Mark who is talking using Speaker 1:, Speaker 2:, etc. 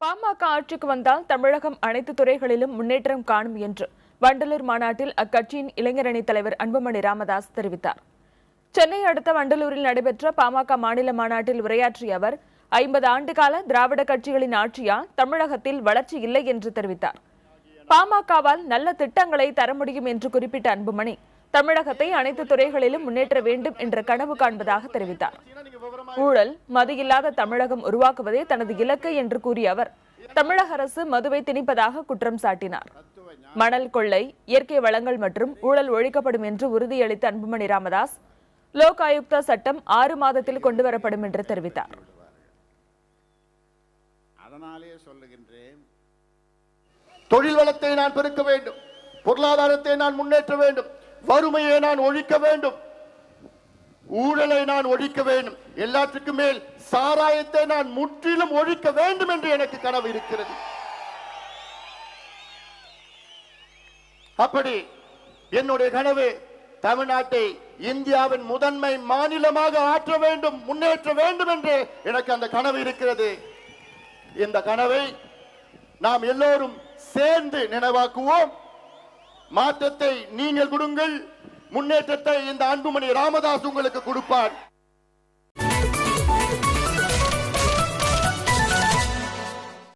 Speaker 1: பாமக ஆட்சிக்கு வந்தால் தமிழகம் அனைத்து துறைகளிலும் முன்னேற்றம் காணும் என்று வண்டலூர் மாநாட்டில் அக்கட்சியின் இளைஞரணி தலைவர் அன்புமணி ராமதாஸ் தெரிவித்தார். சென்னை அடுத்த வண்டலூரில் நடைபெற்ற பாமக மாநில மாநாட்டில் உரையாற்றிய அவர் 50 ஆண்டுகால திராவிட கட்சிகளின் ஆட்சியால் தமிழகத்தில் வளர்ச்சி இல்லை என்று தெரிவித்தார். பாமகவால் நல்ல திட்டங்களை தர முடியும் என்று குறிப்பிட்ட அன்புமணி தமிழகத்தை அனைத்து துறைகளிலும் முன்னேற்ற வேண்டும் என்ற கனவு காண்பதாக தெரிவித்தார். ஊழல், மது இல்லாத தமிழகம் உருவாக்குவதே தனது இலக்கு என்று கூறிய அவர் தமிழக அரசு மதுவை திணிப்பதாக குற்றம் சாட்டினார். மணல் கொள்ளை, இயற்கை வளங்கள் மற்றும் ஊழல் ஒழிக்கப்படும் என்று உறுதியளித்த அன்புமணி ராமதாஸ் லோக் ஆயுக்தா சட்டம் 6 மாதத்தில் கொண்டுவரப்படும் என்று தெரிவித்தார்.
Speaker 2: அதனாலே சொல்லுகின்றேன், தொழில் வளத்தை நான் பெருக்க வேண்டும், பொருளாதாரத்தை நான் முன்னேற்ற வேண்டும், வறுமையை நான் ஒழிக்க வேண்டும், ஊழலை நான் ஒழிக்க வேண்டும், எல்லாத்துக்கும் மேல் சாராயத்தை நான் முற்றிலும் ஒழிக்க வேண்டும் என்று எனக்கு கனவு இருக்கிறது. அப்படி என்னுடைய கனவு தமிழ்நாட்டை இந்தியாவின் முதன்மை மாநிலமாக ஆற்ற வேண்டும், முன்னேற்ற வேண்டும் என்று எனக்கு அந்த கனவு இருக்கிறது. இந்த கனவை நாம் எல்லோரும் சேர்ந்து நினைவாக்குவோம். மாற்றத்தை நீங்கள் கொடுங்கள், முன்னேற்றத்தை இந்த அன்புமணி ராமதாஸ் உங்களுக்கு கொடுப்பார்.